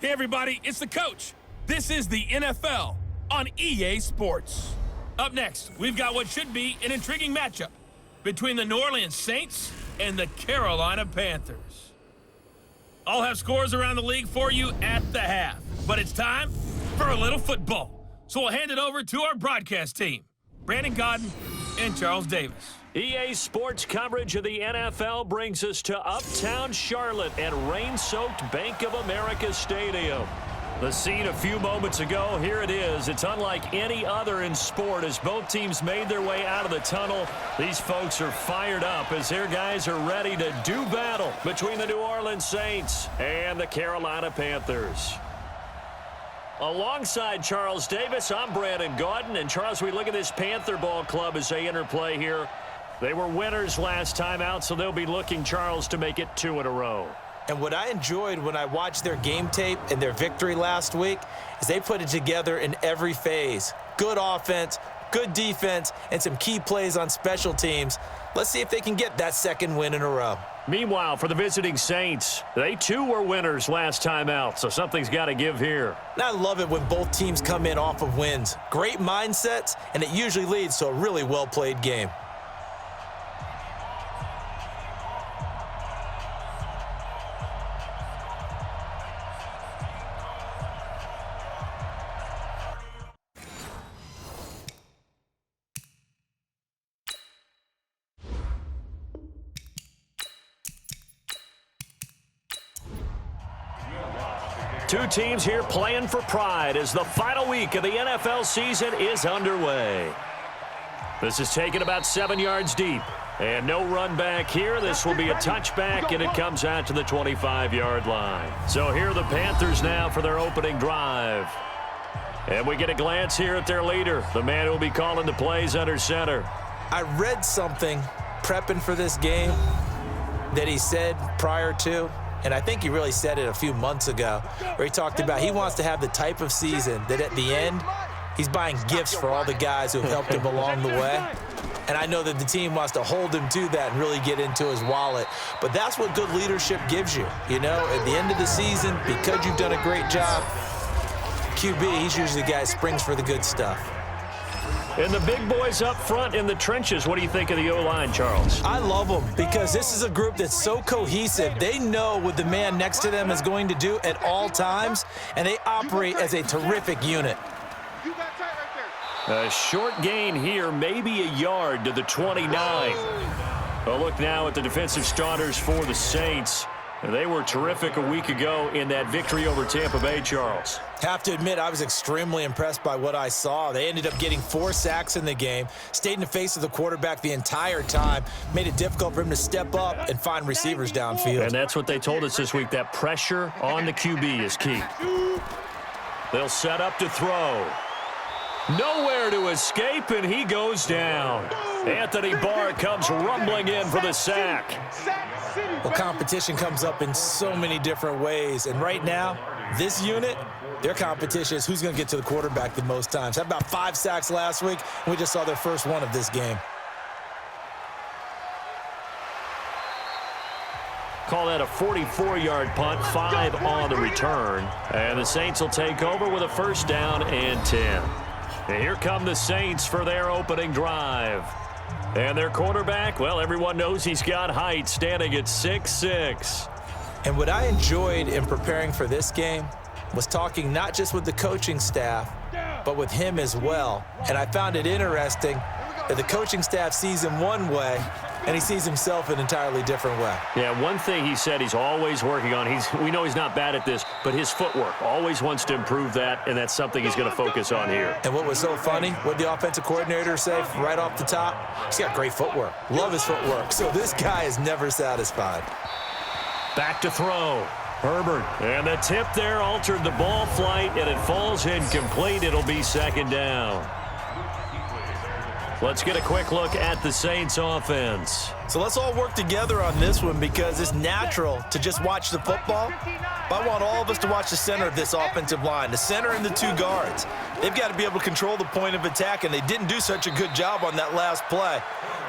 Hey everybody, it's the coach. This is the NFL on EA Sports. Up next, we've got what should be an intriguing matchup between the New Orleans Saints and the Carolina Panthers. I'll have scores around the league for you at the half, but it's time for a little football. So we'll hand it over to our broadcast team, Brandon Godden and Charles Davis. EA Sports coverage of the NFL brings us to Uptown Charlotte at rain-soaked Bank of America Stadium. The scene a few moments ago, here it is. It's unlike any other in sport as both teams made their way out of the tunnel. These folks are fired up as their guys are ready to do battle between the New Orleans Saints and the Carolina Panthers. Alongside Charles Davis, I'm Brandon Godden. And Charles, we look at this Panther ball club as they enter play here. They were winners last time out, so they'll be looking, Charles, to make it 2 in a row. And what I enjoyed when I watched their game tape and their victory last week is they put it together in every phase. Good offense, good defense, and some key plays on special teams. Let's see if they can get that second win in a row. Meanwhile, for the visiting Saints, they too were winners last time out, so something's got to give here. And I love it when both teams come in off of wins. Great mindsets, and it usually leads to a really well-played game. Two teams here playing for pride as the final week of the NFL season is underway. This is taken about 7 yards deep. And no run back here. This will be a touchback, and it comes out to the 25-yard line. So here are the Panthers now for their opening drive. And we get a glance here at their leader, the man who will be calling the plays under center. I read something prepping for this game that he said prior to, and I think he really said it a few months ago, where he talked about he wants to have the type of season that at the end, he's buying gifts for all the guys who have helped him along the way. And I know that the team wants to hold him to that and really get into his wallet. But that's what good leadership gives you. You know, at the end of the season, because you've done a great job, QB, he's usually the guy who springs for the good stuff. And the big boys up front in the trenches, what do you think of the O-line, Charles? I love them because this is a group that's so cohesive. They know what the man next to them is going to do at all times, and they operate as a terrific unit. A short gain here, maybe a yard to the 29. A look now at the defensive starters for the Saints. They were terrific a week ago in that victory over Tampa Bay, Charles. Have to admit, I was extremely impressed by what I saw. They ended up getting 4 sacks in the game, stayed in the face of the quarterback the entire time, made it difficult for him to step up and find receivers downfield. And that's what they told us this week, that pressure on the QB is key. They'll set up to throw. Nowhere to escape, and he goes down. Anthony Barr comes rumbling in for the sack. Well, competition comes up in so many different ways, and right now, this unit, their competition is who's going to get to the quarterback the most times. Had about 5 sacks last week, and we just saw their first one of this game. Call that a 44-yard punt, 5 on the return. And the Saints will take over with a first down and 10. And here come the Saints for their opening drive. And their quarterback, well, everyone knows he's got height, standing at 6'6". And what I enjoyed in preparing for this game was talking not just with the coaching staff, but with him as well. And I found it interesting that the coaching staff sees him one way, and he sees himself an entirely different way. Yeah, one thing he said he's always working on, we know he's not bad at this, but his footwork, always wants to improve that, and that's something he's going to focus on here. And what was so funny, what the offensive coordinator said right off the top, he's got great footwork. Love his footwork. So this guy is never satisfied. Back to throw. Herbert. And the tip there altered the ball flight, and it falls incomplete. It'll be second down. Let's get a quick look at the Saints offense. So let's all work together on this one because it's natural to just watch the football. But I want all of us to watch the center of this offensive line, the center and the 2 guards. They've got to be able to control the point of attack, and they didn't do such a good job on that last play.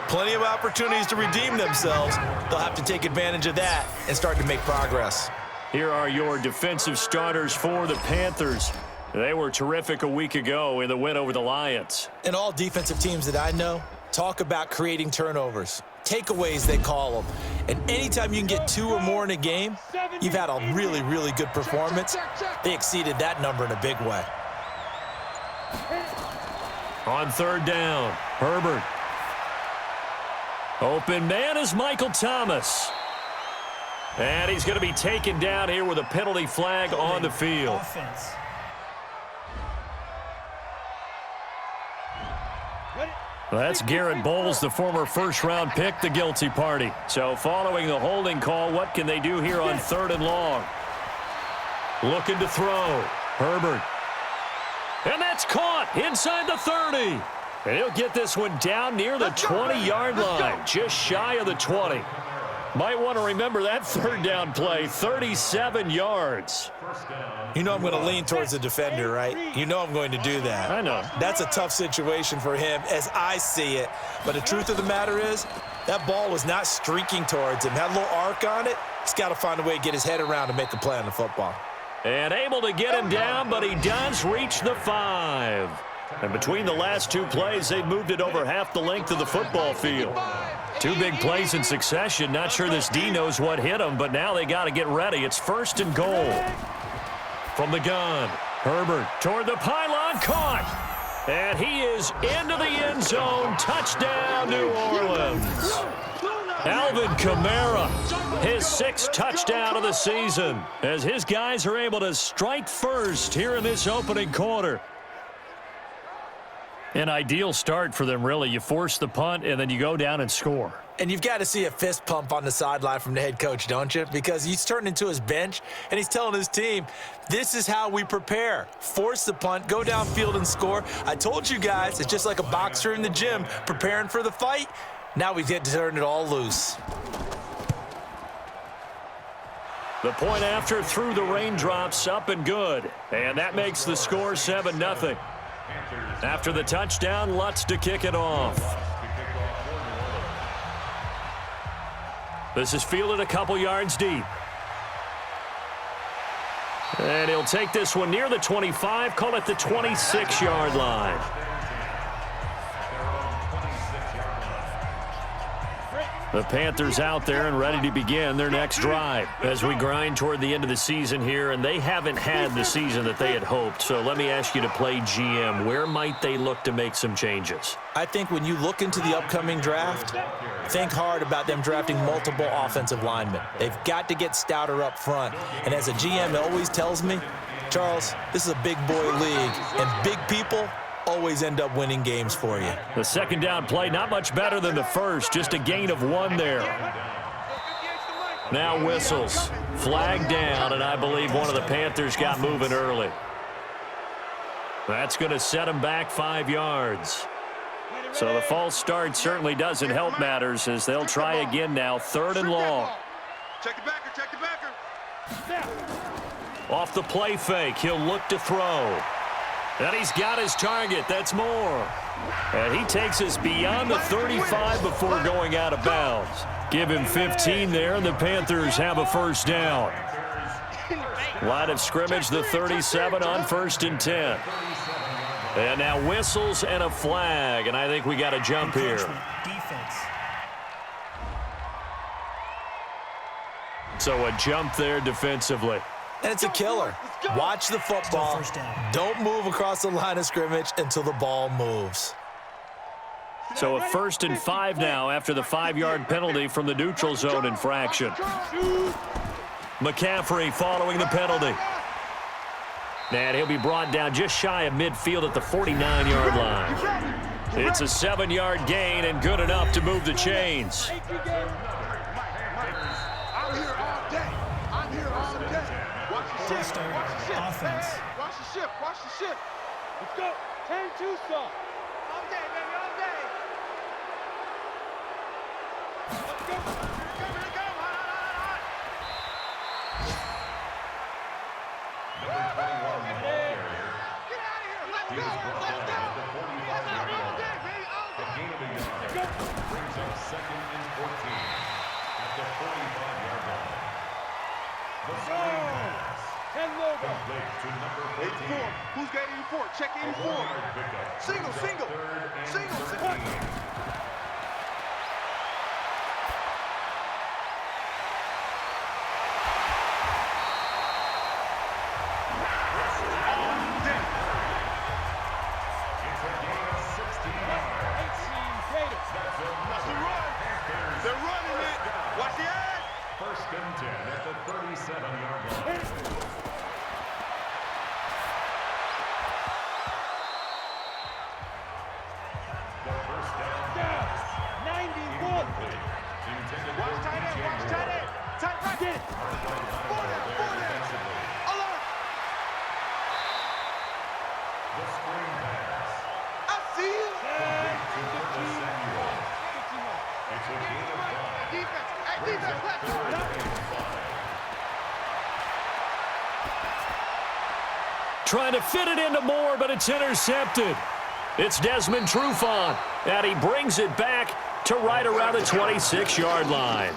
Plenty of opportunities to redeem themselves. They'll have to take advantage of that and start to make progress. Here are your defensive starters for the Panthers. They were terrific a week ago in the win over the Lions. And all defensive teams that I know talk about creating turnovers. Takeaways, they call them. And anytime you can get 2 or more in a game, you've had a really, really good performance. They exceeded that number in a big way. On third down, Herbert. Open man is Michael Thomas. And he's going to be taken down here with a penalty flag on the field. That's Garrett Bowles, the former first-round pick, the guilty party. So following the holding call, what can they do here on third and long? Looking to throw. Herbert. And that's caught inside the 30. And he'll get this one down near the 20-yard line, just shy of the 20. Might want to remember that third down play, 37 yards. You know I'm going to lean towards the defender, right? You know I'm going to do that. I know. That's a tough situation for him as I see it. But the truth of the matter is, that ball was not streaking towards him. Had a little arc on it. He's got to find a way to get his head around and make a play on the football. And able to get him down, but he does reach the 5. And between the last 2 plays, they've moved it over half the length of the football field. 2 big plays in succession. Not sure this D knows what hit him, but now they got to get ready. It's first and goal. From the gun, Herbert toward the pylon, caught. And he is into the end zone. Touchdown, New Orleans. Alvin Kamara, his 6th touchdown of the season, as his guys are able to strike first here in this opening quarter. An ideal start for them, really. You force the punt, and then you go down and score. And you've got to see a fist pump on the sideline from the head coach, don't you? Because he's turned into his bench, and he's telling his team, this is how we prepare. Force the punt, go downfield and score. I told you guys, it's just like a boxer in the gym preparing for the fight. Now we get to turn it all loose. The point after through the raindrops, up and good. And that makes the score 7-0. After the touchdown, Lutz to kick it off. This is fielded a couple yards deep. And he'll take this one near the 25, call it the 26-yard line. The Panthers out there and ready to begin their next drive as we grind toward the end of the season here, and they haven't had the season that they had hoped. So let me ask you to play GM. Where might they look to make some changes? I think when you look into the upcoming draft, think hard about them drafting multiple offensive linemen. They've got to get stouter up front. And as a GM, it always tells me, Charles, this is a big boy league, and big people always end up winning games for you. The second down play, not much better than the first, just a gain of 1 there. Now whistles, flag down, and I believe one of the Panthers got moving early. That's going to set him back 5 yards. So the false start certainly doesn't help matters as they'll try again now, 3rd and long. Check the backer, check the backer. Off the play fake, he'll look to throw. And he's got his target. That's more. And he takes us beyond the 35 before going out of bounds. Give him 15 there, and the Panthers have a first down. Line of scrimmage, the 37 on 1st and 10. And now whistles and a flag, and I think we got a jump here. So a jump there defensively. And it's a killer. Watch the football. Don't move across the line of scrimmage until the ball moves. So a 1st and 5 now after the 5-yard penalty from the neutral zone infraction. McCaffrey following the penalty. And he'll be brought down just shy of midfield at the 49-yard line. It's a 7-yard gain and good enough to move the chains. Offense. Watch the ship, watch the ship. Let's go. 10-2 stop. All day, baby, all day. Let's go. Here we go. Hot. Number 21 ball carrier. Get out of here. Let's go. Let's go. All day, baby, all day. A gain of a yard. Brings up 2nd and 14 at the 45-yard line. Complete to number 14. Who's got 84? Check 84. Single. They're running it. Watch the edge. First and 10 at the 37-yard line. The first down. 91. Intended Watch for tight end. DJ Watch tight end. Tight right. Get it. Four down. Alert. The screen pass. I see you. Complete to Curtis Samuel. It's a gain of 5. Defense. Hey, Brings defense. up Let's go. third and 5. Trying to fit it into Moore, but it's intercepted. It's Desmond Trufant, and he brings it back to right around the 26-yard line.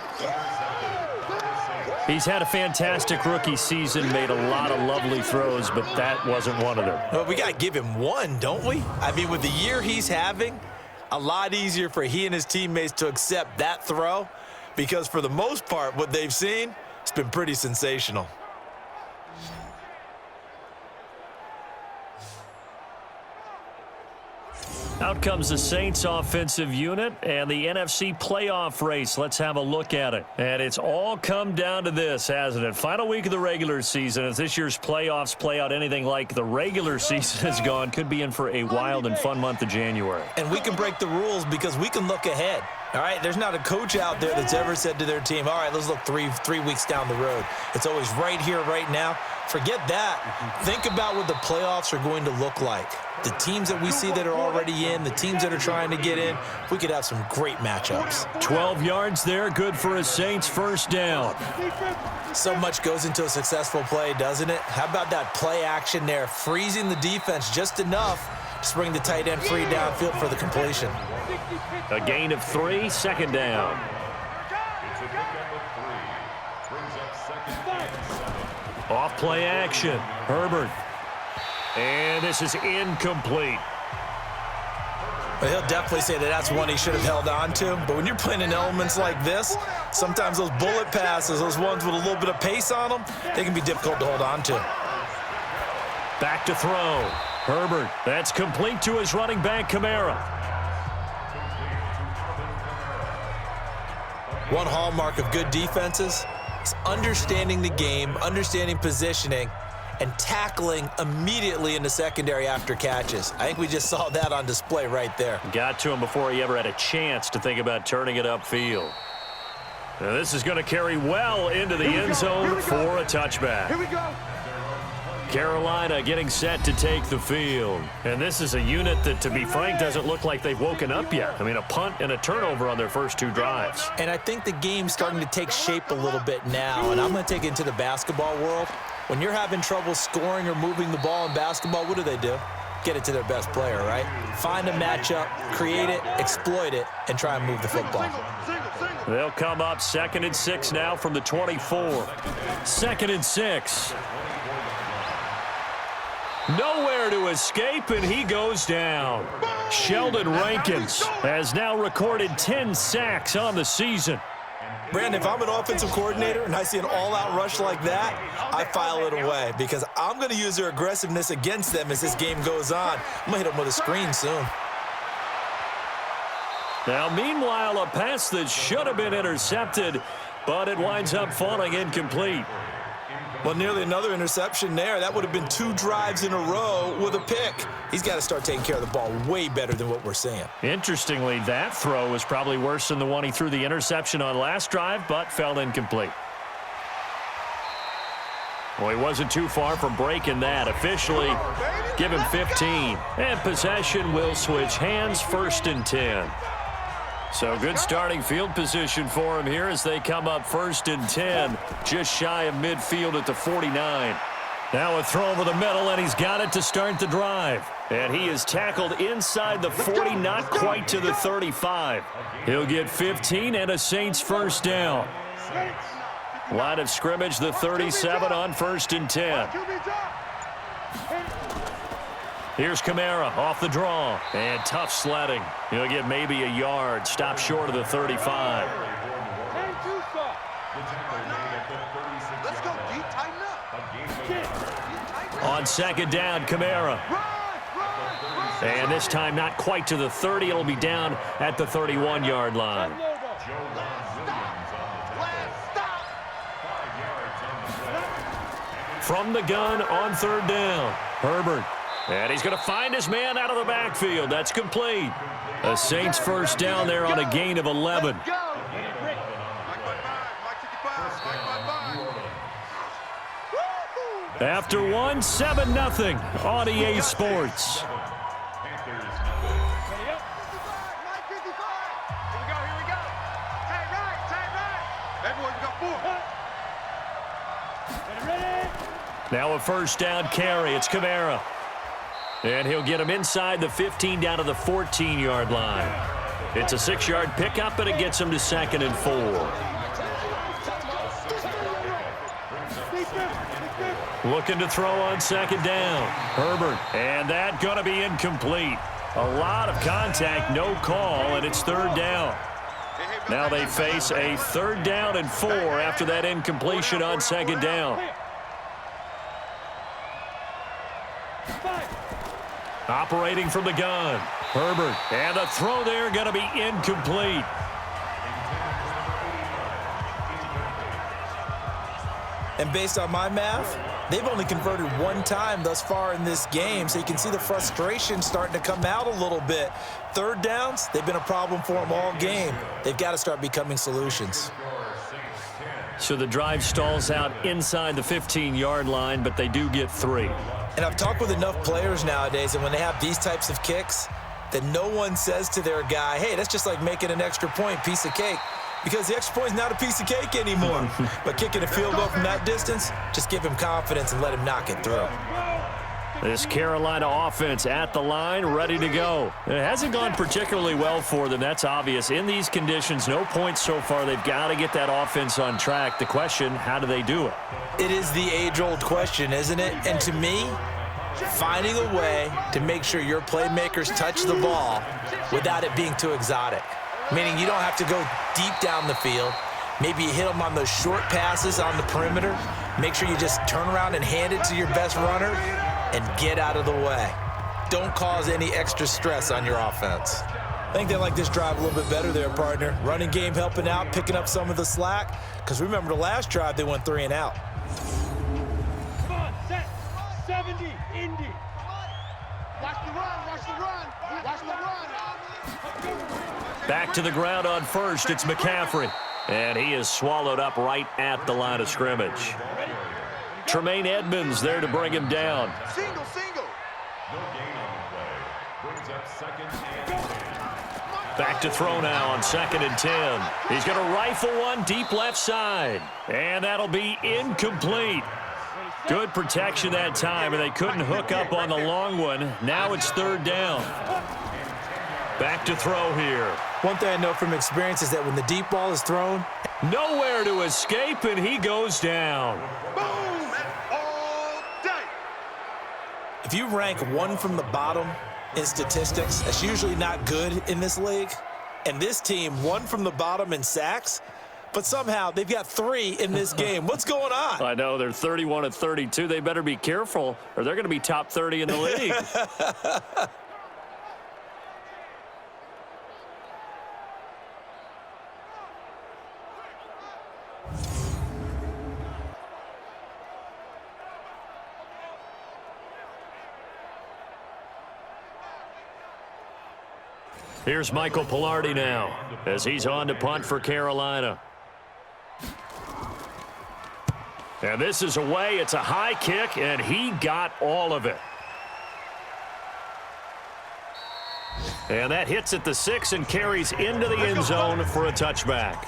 He's had a fantastic rookie season, made a lot of lovely throws, but that wasn't one of them. Well, we got to give him one, don't we? I mean, with the year he's having, a lot easier for he and his teammates to accept that throw because for the most part, what they've seen, it's been pretty sensational. Out comes the Saints offensive unit and the NFC playoff race. Let's have a look at it. And it's all come down to this, hasn't it? Final week of the regular season. As this year's playoffs play out anything like the regular season has gone, could be in for a wild and fun month of January. And we can break the rules because we can look ahead. All right, there's not a coach out there that's ever said to their team, all right, let's look three weeks down the road. It's always right here, right now. Forget that. Think about what the playoffs are going to look like. The teams that we see that are already in, the teams that are trying to get in, we could have some great matchups. 12 yards there, good for a Saints first down. So much goes into a successful play, doesn't it? How about that play action there, freezing the defense just enough to bring the tight end free downfield for the completion. A gain of 3, second down. It's a pickup of 3. Brings up second and 7. Off play action, Herbert. And this is incomplete. But he'll definitely say that that's one he should have held on to. But when you're playing in elements like this, sometimes those bullet passes, those ones with a little bit of pace on them, they can be difficult to hold on to. Back to throw. Herbert, that's complete to his running back, Kamara. One hallmark of good defenses is understanding the game, understanding positioning, and tackling immediately in the secondary after catches. I think we just saw that on display right there. Got to him before he ever had a chance to think about turning it upfield. Now this is going to carry well into the end zone for a touchback. Here we go. Carolina getting set to take the field. And this is a unit that, to be frank, doesn't look like they've woken up yet. I mean, a punt and a turnover on their first 2 drives. And I think the game's starting to take shape a little bit now, and I'm going to take it into the basketball world. When you're having trouble scoring or moving the ball in basketball, what do? Get it to their best player, right? Find a matchup, create it, exploit it, and try and move the football. They'll come up 2nd and 6 now from the 24. 2nd and 6. Nowhere to escape, and he goes down. Sheldon Rankins has now recorded 10 sacks on the season. Brandon, if I'm an offensive coordinator and I see an all-out rush like that, I file it away because I'm going to use their aggressiveness against them as this game goes on. I'm going to hit them with a screen soon. Now, meanwhile, a pass that should have been intercepted, but it winds up falling incomplete. Well, nearly another interception there. That would have been 2 drives in a row with a pick. He's got to start taking care of the ball way better than what we're seeing. Interestingly, that throw was probably worse than the one he threw the interception on last drive, but fell incomplete. Well, he wasn't too far from breaking that. Officially, give him 15. And possession will switch hands, 1st and 10. So good starting field position for him here as they come up 1st and 10, just shy of midfield at the 49. Now a throw over the middle, and he's got it to start the drive. And he is tackled inside the 40, not quite to the 35. He'll get 15 and a Saints first down. Line of scrimmage, the 37 on 1st and 10. Here's Kamara off the draw. And tough sledding. He'll get maybe a yard. Stop short of the 35. Let's go, D. Tighten up. On 2nd down, Kamara. And this time not quite to the 30. It'll be down at the 31-yard line. From the gun on 3rd down, Herbert. And he's going to find his man out of the backfield. That's complete. The Saints first down there on a gain of 11. After one, 7-0 on EA Sports. Now a 1st down carry. It's Kamara. And he'll get him inside the 15 down to the 14-yard line. It's a 6-yard pickup, and it gets him to 2nd and 4. Looking to throw on 2nd down. Herbert. And that going to be incomplete. A lot of contact, no call, and it's 3rd down. Now they face a 3rd down and 4 after that incompletion on 2nd down. Operating from the gun, Herbert. And the throw there going to be incomplete. And based on my math, they've only converted one time thus far in this game, so you can see the frustration starting to come out a little bit. 3rd downs, they've been a problem for them all game. They've got to start becoming solutions. So the drive stalls out inside the 15-yard line, but they do get 3. And I've talked with enough players nowadays, and when they have these types of kicks, that no one says to their guy, hey, that's just like making an extra point, piece of cake. Because the extra point is not a piece of cake anymore. But kicking a field goal from that distance, just give him confidence and let him knock it through. This Carolina offense at the line, ready to go. It hasn't gone particularly well for them, that's obvious. In these conditions, no points so far. They've got to get that offense on track. The question, how do they do it? It is the age-old question, isn't it? And to me, finding a way to make sure your playmakers touch the ball without it being too exotic. Meaning you don't have to go deep down the field. Maybe you hit them on those short passes on the perimeter. Make sure you just turn around and hand it to your best runner and get out of the way. Don't cause any extra stress on your offense. I think they like this drive a little bit better there, partner. Running game helping out, picking up some of the slack. Because remember, the last drive, they went 3 and out. Come on, set. 70, Indy. Watch the run, watch the run, watch the run. Back to the ground on 1st, it's McCaffrey. And he is swallowed up right at the line of scrimmage. Tremaine Edmonds there to bring him down. Single. No gain on the play. Brings up 2nd and 10. Back to throw now on 2nd and 10. He's going to rifle one deep left side. And that'll be incomplete. Good protection that time, and they couldn't hook up on the long one. Now it's 3rd down. Back to throw here. One thing I know from experience is that when the deep ball is thrown, Nowhere to escape, and he goes down. Boom! All day. if you rank one from the bottom in statistics, that's usually not good in this league. And this team, one from the bottom in sacks, but somehow they've got 3 in this game. What's going on? I know, they're 31 of 32. They better be careful, or they're going to be top 30 in the league. Here's Michael Pilardi now as he's on to punt for Carolina. And this is away. It's a high kick, and he got all of it. And that hits at the 6 and carries into the end zone for a touchback.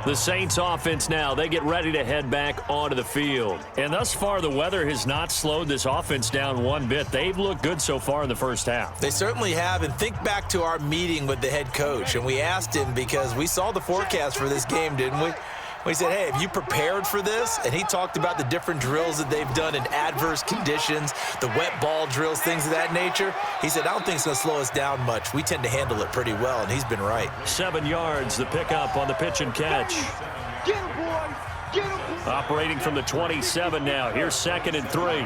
The Saints offense now, they get ready to head back onto the field. And thus far, the weather has not slowed this offense down one bit. They've looked good so far in the first half. They certainly have, and think back to our meeting with the head coach, and we asked him because we saw the forecast for this game, didn't we? He said, hey, have you prepared for this? And he talked about the different drills that they've done in adverse conditions, the wet ball drills, things of that nature. He said, I don't think it's going to slow us down much. We tend to handle it pretty well, and he's been right. 7 yards, the pickup on the pitch and catch. Get him, boys. Get him. Operating from the 27 now. Here's 2nd and 3.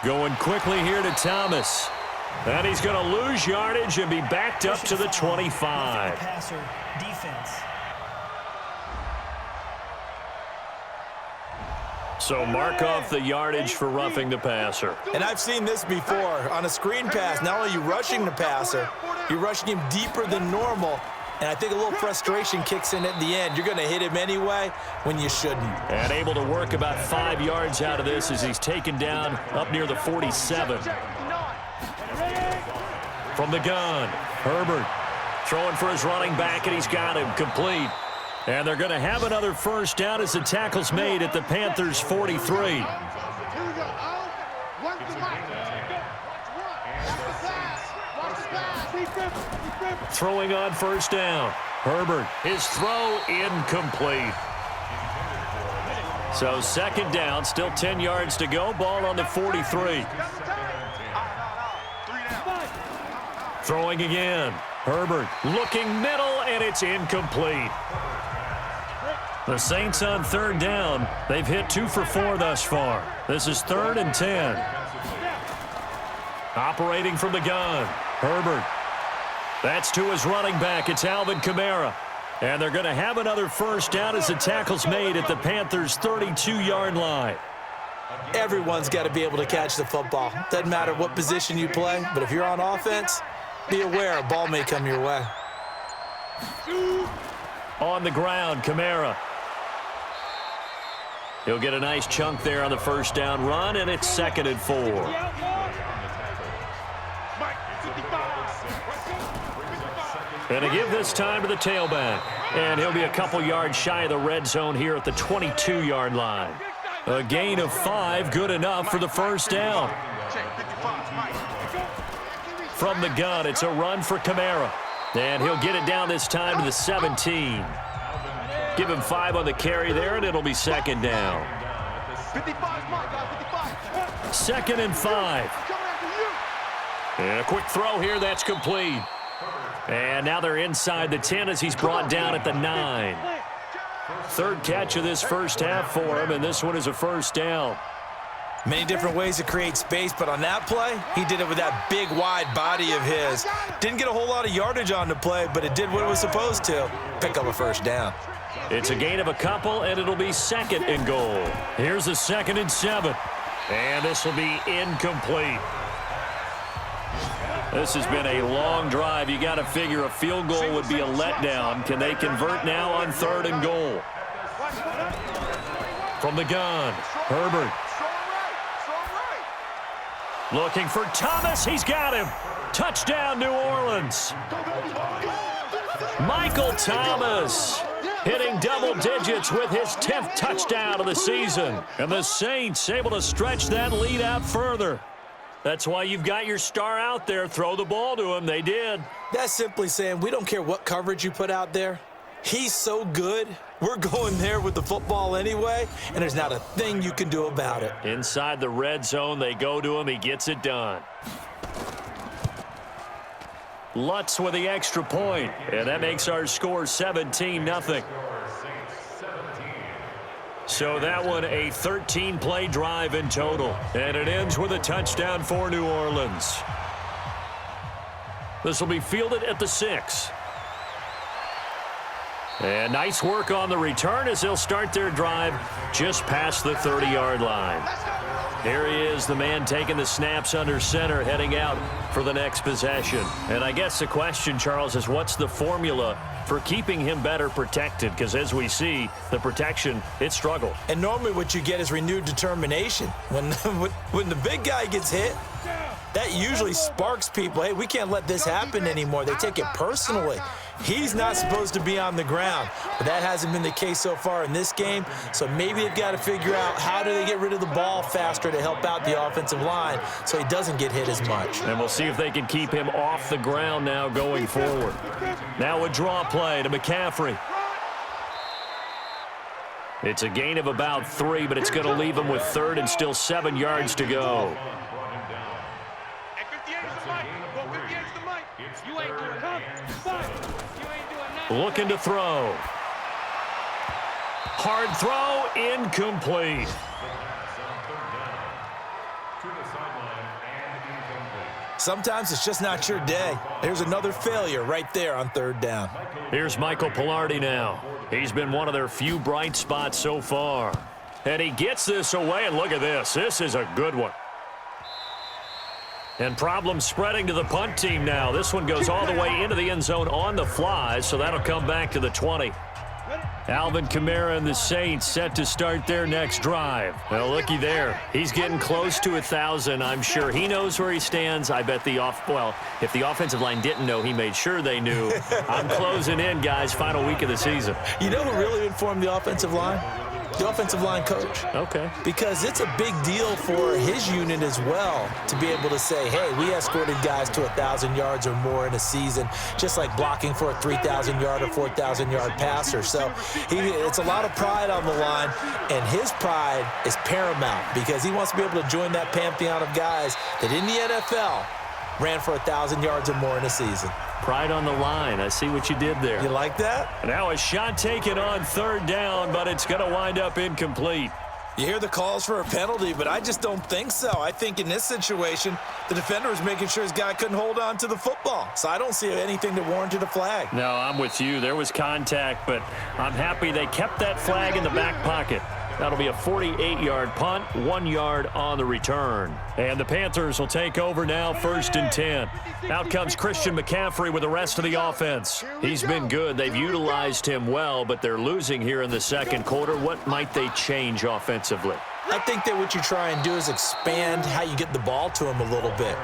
Going quickly here to Thomas. And he's going to lose yardage and be backed up to the 25. Passer defense. So mark off the yardage for roughing the passer. And I've seen this before. On a screen pass, not only are you rushing the passer, you're rushing him deeper than normal. And I think a little frustration kicks in at the end. You're going to hit him anyway when you shouldn't. And able to work about 5 yards out of this as he's taken down up near the 47. From the gun, Herbert throwing for his running back, and he's got him complete. And they're going to have another first down as the tackle's made at the Panthers' 43. Throwing on first down. Herbert, his throw incomplete. So 2nd down, still 10 yards to go. Ball on the 43. Throwing again. Herbert looking middle, and it's incomplete. The Saints on 3rd down. They've hit 2 for 4 thus far. This is 3rd and 10. Operating from the gun. Herbert. That's to his running back. It's Alvin Kamara. And they're going to have another first down as the tackle's made at the Panthers' 32-yard line. Everyone's got to be able to catch the football. Doesn't matter what position you play, but if you're on offense, be aware a ball may come your way. On the ground, Kamara. He'll get a nice chunk there on the first down run, and it's 2nd and 4. And to give this time to the tailback. And he'll be a couple yards shy of the red zone here at the 22-yard line. A gain of 5, good enough for the first down. From the gun, it's a run for Kamara. And he'll get it down this time to the 17. Give him 5 on the carry there, and it'll be 2nd down. 2nd and 5. And a quick throw here, that's complete. And now they're inside the 10 as he's brought down at the 9. 3rd catch of this first half for him, and this one is a first down. Many different ways to create space, but on that play, he did it with that big, wide body of his. Didn't get a whole lot of yardage on the play, but it did what it was supposed to. Pick up a first down. It's a gain of a couple, and it'll be 2nd and goal. Here's a 2nd and 7. And this will be incomplete. This has been a long drive. You got to figure a field goal would be a letdown. Can they convert now on 3rd and goal? From the gun, Herbert. Looking for Thomas. He's got him. Touchdown, New Orleans. Michael Thomas hitting double digits with his 10th touchdown of the season. And the Saints able to stretch that lead out further. That's why you've got your star out there. Throw the ball to him. They did. That's simply saying we don't care what coverage you put out there. He's so good. We're going there with the football anyway, and there's not a thing you can do about it. Inside the red zone, they go to him. He gets it done. Lutz with the extra point, and that makes our score 17-0. So that one a 13-play drive in total, and it ends with a touchdown for New Orleans. This will be fielded at the 6. And nice work on the return as they'll start their drive just past the 30-yard line. Here he is, the man taking the snaps under center, heading out for the next possession. And I guess the question, Charles, is what's the formula for keeping him better protected? Because as we see, the protection, it struggled. And normally what you get is renewed determination. When the big guy gets hit, that usually sparks people. Hey, we can't let this happen anymore. They take it personally. He's not supposed to be on the ground, but that hasn't been the case so far in this game. So maybe they've got to figure out how do they get rid of the ball faster to help out the offensive line so he doesn't get hit as much. And we'll see if they can keep him off the ground now going forward. Now a draw play to McCaffrey. It's a gain of about 3, but it's going to leave him with 3rd and still 7 yards to go. Looking to throw. Hard throw, incomplete. Sometimes it's just not your day. There's another failure right there on 3rd down. Here's Michael Pilardi now. He's been one of their few bright spots so far. And he gets this away, and look at this. This is a good one. And problems spreading to the punt team now. This one goes all the way into the end zone on the fly, so that'll come back to the 20. Alvin Kamara and the Saints set to start their next drive. Well, looky there. He's getting close to 1,000. I'm sure he knows where he stands. I bet if the offensive line didn't know, he made sure they knew. I'm closing in, guys. Final week of the season. You know who really informed the offensive line? The offensive line coach. Okay. Because it's a big deal for his unit as well to be able to say, hey, we escorted guys to 1,000 yards or more in a season, just like blocking for a 3,000-yard or 4,000-yard passer. So it's a lot of pride on the line, and his pride is paramount because he wants to be able to join that pantheon of guys that in the NFL ran for 1,000 yards or more in a season. Pride on the line. I see what you did there. You like that? Now a shot taken on 3rd down, but it's going to wind up incomplete. You hear the calls for a penalty, but I just don't think so. I think in this situation, the defender was making sure his guy couldn't hold on to the football. So I don't see anything that warranted a flag. No, I'm with you. There was contact, but I'm happy they kept that flag in the back pocket. That'll be a 48-yard punt, 1 yard on the return. And the Panthers will take over now, 1st and 10. Out comes Christian McCaffrey with the rest of the offense. He's been good. They've utilized him well, but they're losing here in the 2nd quarter. What might they change offensively? I think that what you try and do is expand how you get the ball to him a little bit.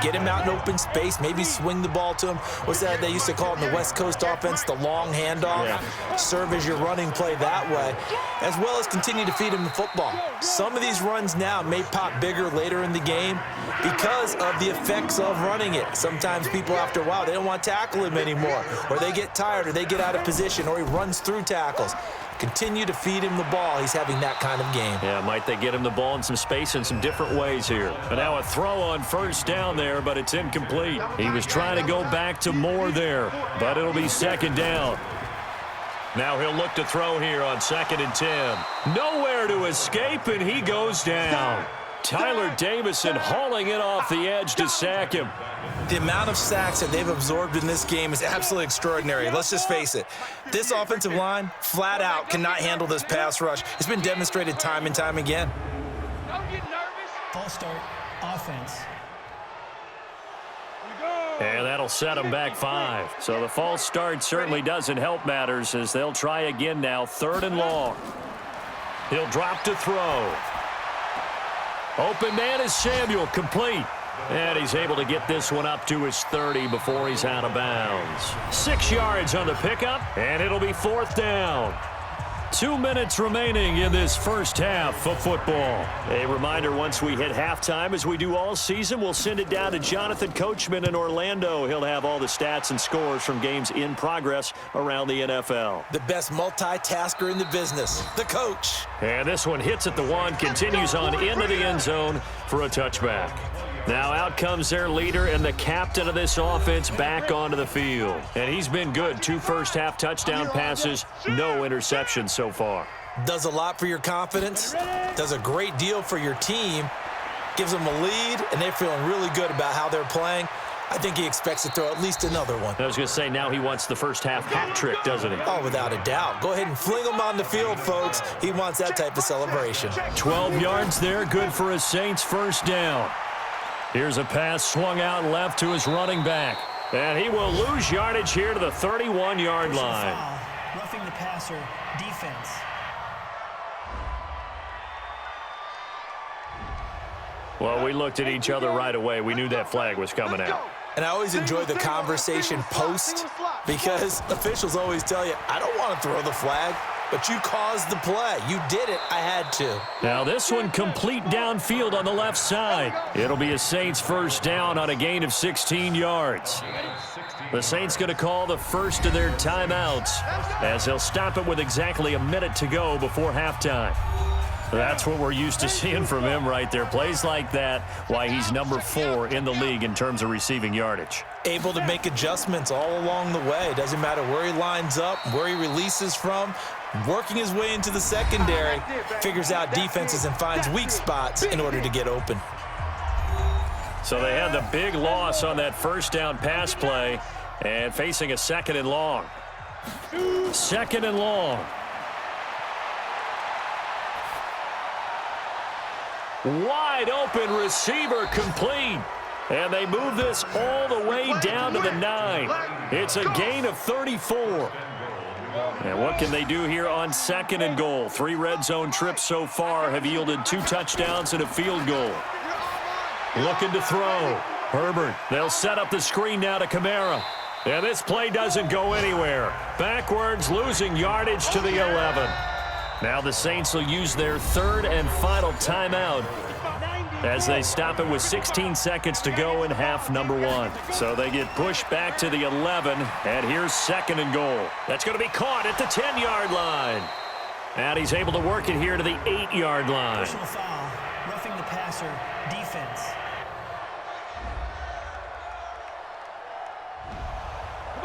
Get him out in open space, maybe swing the ball to him. What's that they used to call it in the West Coast offense, the long handoff? Yeah. Serve as your running play that way, as well as continue to feed him the football. Some of these runs now may pop bigger later in the game because of the effects of running it. Sometimes people, after a while, they don't want to tackle him anymore, or they get tired, or they get out of position, or he runs through tackles. Continue to feed him the ball. He's having that kind of game. Yeah, might they get him the ball in some space in some different ways here. But now a throw on 1st down there, but it's incomplete. He was trying to go back to Moore there, but it'll be 2nd down. Now he'll look to throw here on 2nd and 10. Nowhere to escape, and he goes down. Tyler Davison hauling it off the edge to sack him. The amount of sacks that they've absorbed in this game is absolutely extraordinary. Let's just face it. This offensive line, flat out, cannot handle this pass rush. It's been demonstrated time and time again. Don't get nervous. False start, offense. And that'll set them back 5. So the false start certainly doesn't help matters as they'll try again now, 3rd and long. He'll drop to throw. Open man is Samuel, complete. And he's able to get this one up to his 30 before he's out of bounds. 6 yards on the pickup, and it'll be 4th down. 2 minutes remaining in this first half of football. A reminder, once we hit halftime, as we do all season, we'll send it down to Jonathan Coachman in Orlando. He'll have all the stats and scores from games in progress around the NFL. The best multitasker in the business, the coach. And this one hits at the 1, continues on into the end zone for a touchback. Now out comes their leader and the captain of this offense back onto the field. And he's been good. 2 first-half touchdown passes, no interceptions so far. Does a lot for your confidence, does a great deal for your team, gives them a lead, and they're feeling really good about how they're playing. I think he expects to throw at least another one. I was going to say, now he wants the first-half hat trick, doesn't he? Oh, without a doubt. Go ahead and fling him on the field, folks. He wants that type of celebration. 12 yards there, good for a Saints first down. Here's a pass swung out left to his running back. And he will lose yardage here to the 31-yard line. Roughing the passer, defense. Well, we looked at each other right away. We knew that flag was coming out. And I always enjoy the conversation post because officials always tell you, I don't want to throw the flag, but you caused the play. You did it. I had to. Now this one complete downfield on the left side. It'll be a Saints first down on a gain of 16 yards. The Saints going to call the first of their timeouts as they'll stop it with exactly a minute to go before halftime. That's what we're used to seeing from him right there. Plays like that, why he's number 4 in the league in terms of receiving yardage. Able to make adjustments all along the way. Doesn't matter where he lines up, where he releases from. Working his way into the secondary, figures out defenses and finds weak spots in order to get open. So they had the big loss on that first down pass play and facing a second and long. Second and long. Wide open receiver complete. And they move this all the way down to the 9. It's a gain of 34. And what can they do here on second and goal? 3 red zone trips so far have yielded 2 touchdowns and a field goal. Looking to throw. Herbert. They'll set up the screen now to Kamara. And this play doesn't go anywhere. Backwards, losing yardage to the 11. Now the Saints will use their third and final timeout as they stop it with 16 seconds to go in half number 1. So they get pushed back to the 11, and here's second and goal. That's going to be caught at the 10-yard line. And he's able to work it here to the 8-yard line. Personal foul, roughing the passer, defense.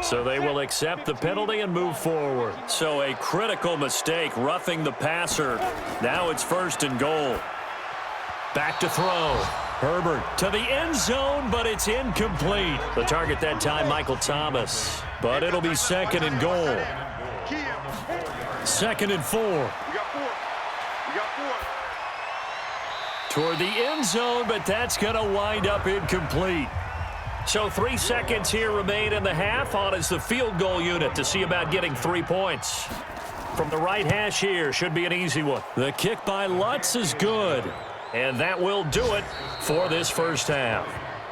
So they will accept the penalty and move forward. So a critical mistake, roughing the passer. Now it's first and goal. Back to throw. Herbert to the end zone, but it's incomplete. The target that time, Michael Thomas. But it'll be second and goal. Second and 4. Toward the end zone, but that's going to wind up incomplete. So 3 seconds here remain in the half. On is the field goal unit to see about getting 3 points. From the right hash here, should be an easy one. The kick by Lutz is good. And that will do it for this first half.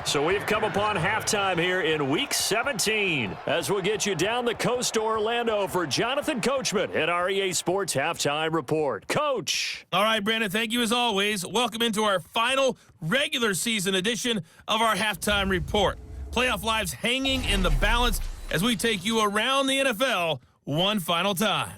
So we've come upon halftime here in Week 17 as we'll get you down the coast to Orlando for Jonathan Coachman at our EA Sports Halftime Report. Coach. All right, Brandon, thank you as always. Welcome into our final regular season edition of our Halftime Report. Playoff lives hanging in the balance as we take you around the NFL one final time.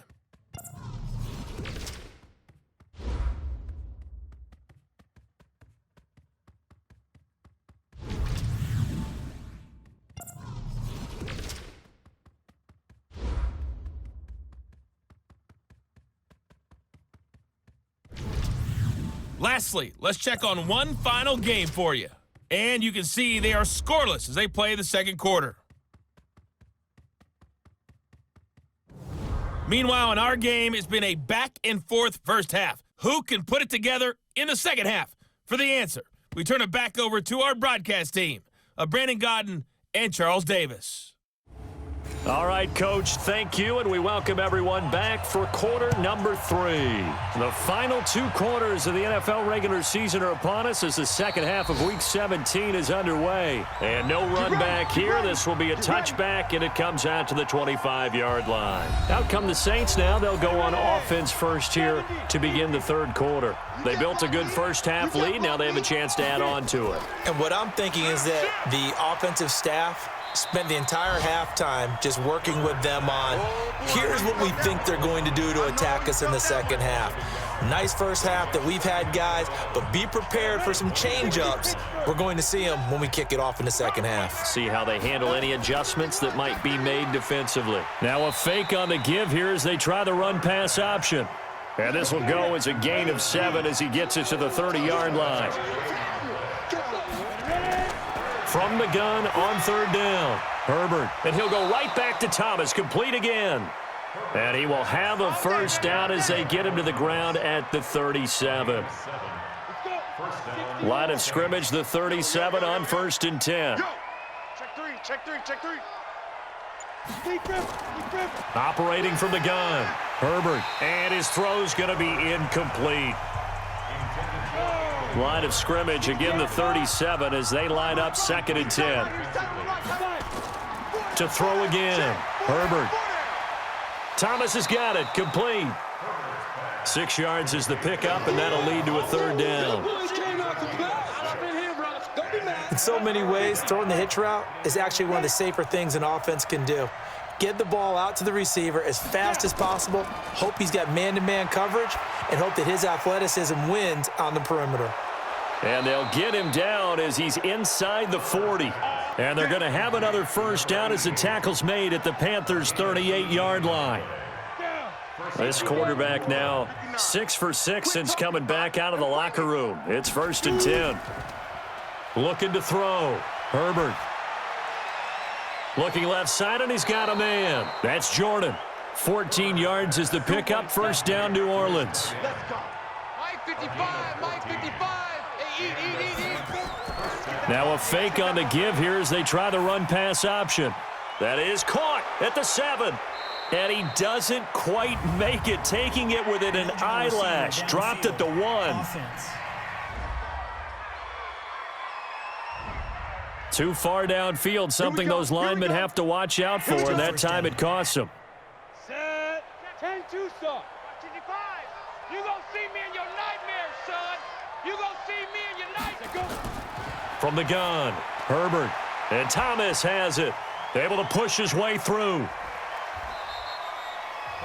Lastly, let's check on one final game for you. And you can see they are scoreless as they play the second quarter. Meanwhile, in our game, it's been a back-and-forth first half. Who can put it together in the second half? For the answer, we turn it back over to our broadcast team of Brandon Godden and Charles Davis. All right, Coach, thank you, and we welcome everyone back for quarter number 3. The final 2 quarters of the NFL regular season are upon us as the second half of Week 17 is underway. And no run back here. This will be a touchback, and it comes out to the 25-yard line. Out come the Saints now. They'll go on offense first here to begin the third quarter. They built a good first-half lead. Now they have a chance to add on to it. And what I'm thinking is that the offensive staff spent the entire halftime just working with them on, here's what we think they're going to do to attack us in the second half. Nice first half that we've had, guys, but be prepared for some change-ups. We're going to see them when we kick it off in the second half. See how they handle any adjustments that might be made defensively. Now a fake on the give here as they try the run-pass option. And this will go as a gain of 7 as he gets it to the 30-yard line. From the gun on third down, Herbert. And he'll go right back to Thomas, complete again. And he will have a first down as they get him to the ground at the 37. Line of scrimmage, the 37 on 1st and 10. Check three. Operating from the gun, Herbert. And his throw's going to be incomplete. Line of scrimmage, again the 37 as they line up 2nd and 10. To throw again, Herbert. Thomas has got it, complete. 6 yards is the pickup, and that'll lead to a 3rd down. In so many ways, throwing the hitch route is actually one of the safer things an offense can do. Get the ball out to the receiver as fast as possible, hope he's got man-to-man coverage, and hope that his athleticism wins on the perimeter. And they'll get him down as he's inside the 40. And they're going to have another 1st down as the tackle's made at the Panthers' 38-yard line. This quarterback now 6 for 6 since coming back out of the locker room. It's 1st and 10. Looking to throw. Herbert. Looking left side, and he's got a man. That's Jordan. 14 yards is the pickup. 1st down, New Orleans. Mike 55, Mike 55. Hey, eat. Now a fake on the give here as they try the run-pass option. That is caught at the 7. And he doesn't quite make it, taking it within an eyelash. Dropped at the 1. Too far downfield, something those linemen have to watch out for, and that time it costs them. Set. 10-2, son. 55. You gonna see me in your nightmares, son. You gonna see me in your nightmares. Go. From the gun, Herbert. And Thomas has it. Able to push his way through.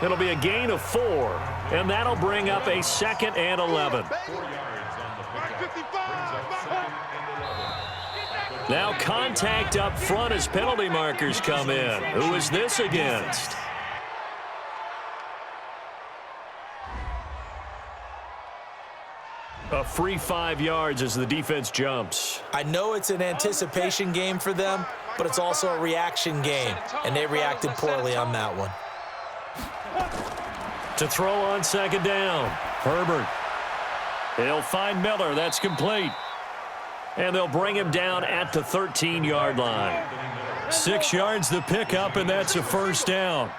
It'll be a gain of 4, and that'll bring up a 2nd and 11. Now contact up front as penalty markers come in. Who is this against? A free 5 yards as the defense jumps. I know it's an anticipation game for them, but it's also a reaction game, and they reacted poorly on that one. To throw on 2nd down, Herbert. He'll find Miller. That's complete. And they'll bring him down at the 13-yard line. 6 yards the pickup, and that's a 1st down.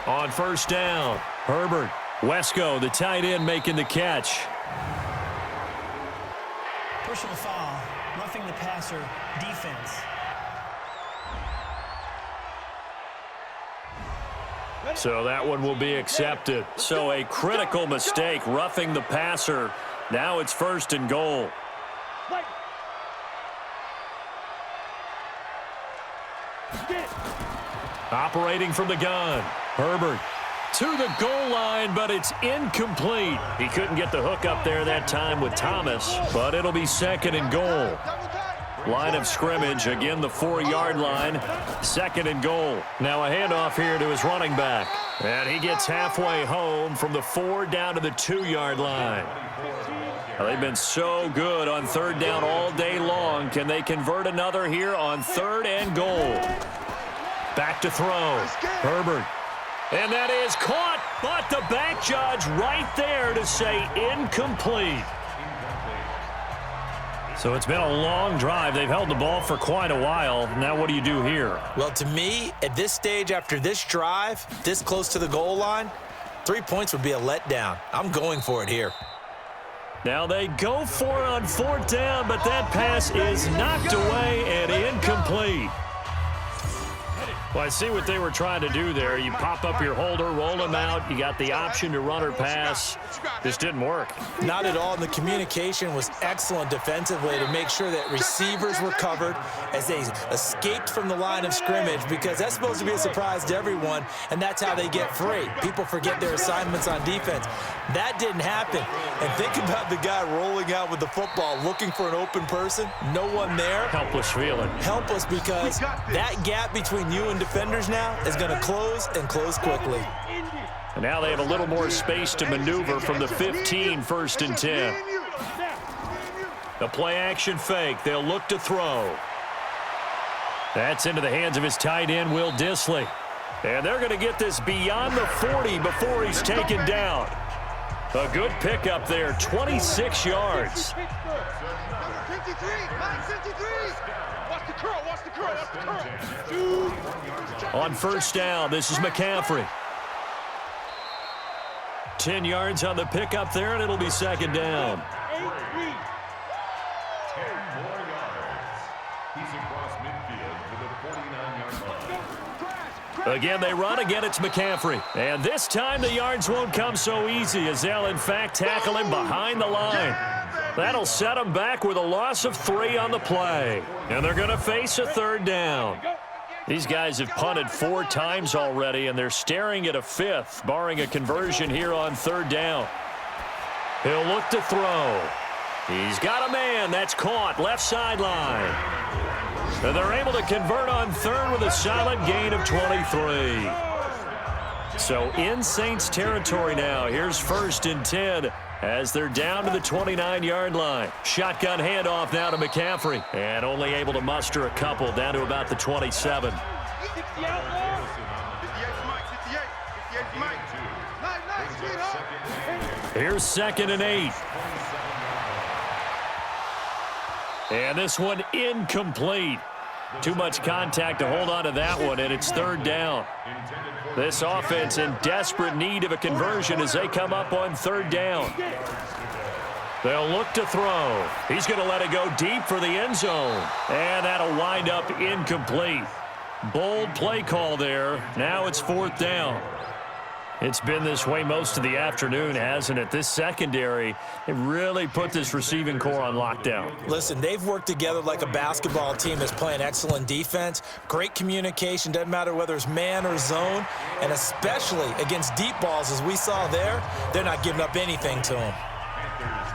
On 1st down, Herbert. Wesco, the tight end, making the catch. Personal foul, roughing the passer, defense. So that one will be accepted. So a critical mistake, roughing the passer. Now it's 1st and goal. Operating from the gun, Herbert. To the goal line, but it's incomplete. He couldn't get the hook up there that time with Thomas, but it'll be 2nd and goal. Line of scrimmage, again the 4-yard line, 2nd and goal. Now a handoff here to his running back. And he gets halfway home from the 4 down to the 2-yard line. Well, they've been so good on 3rd down all day long. Can they convert another here on 3rd and goal? Back to throw. Herbert. And that is caught, but the back judge right there to say incomplete. So it's been a long drive. They've held the ball for quite a while. Now what do you do here? Well, to me, at this stage, after this drive, this close to the goal line, 3 points would be a letdown. I'm going for it here. Now they go for it on 4th down, but that pass is knocked away and incomplete. Well, I see what they were trying to do there. You pop up your holder, roll him out. You got the option to run or pass. This didn't work. Not at all. And the communication was excellent defensively to make sure that receivers were covered as they escaped from the line of scrimmage, because that's supposed to be a surprise to everyone, and that's how they get free. People forget their assignments on defense. That didn't happen. And think about the guy rolling out with the football, looking for an open person. No one there. Helpless feeling. Helpless, because that gap between you and defenders now is going to close and close quickly. And now they have a little more space to maneuver from the 15, 1st and 10. The play action fake. They'll look to throw. That's into the hands of his tight end, Will Dissly. And they're going to get this beyond the 40 before he's taken down. A good pickup there, 26 yards. On 1st down, this is McCaffrey. 10 yards on the pickup there, and it'll be second down. 10 more yards. He's across midfield to the 49-yard line. Again, they run. Again, it's McCaffrey. And this time the yards won't come so easy as they'll, in fact, tackle him behind the line. That'll set him back with a loss of 3 on the play. And they're going to face a third down. These guys have punted 4 times already, and they're staring at a 5th, barring a conversion here on third down. He'll look to throw. He's got a man. That's caught. Left sideline. And they're able to convert on third with a solid gain of 23. So in Saints territory now. Here's 1st and 10 as they're down to the 29-yard line. Shotgun handoff now to McCaffrey. And only able to muster a couple down to about the 27. Here's 2nd and 8. And this one incomplete. Too much contact to hold on to that one, and it's third down. This offense in desperate need of a conversion as they come up on third down. They'll look to throw. He's going to let it go deep for the end zone. And that'll wind up incomplete. Bold play call there. Now it's 4th down. It's been this way most of the afternoon, hasn't it? This secondary, it really put this receiving core on lockdown. Listen, they've worked together like a basketball team that's playing excellent defense. Great communication, doesn't matter whether it's man or zone. And especially against deep balls, as we saw there, they're not giving up anything to them.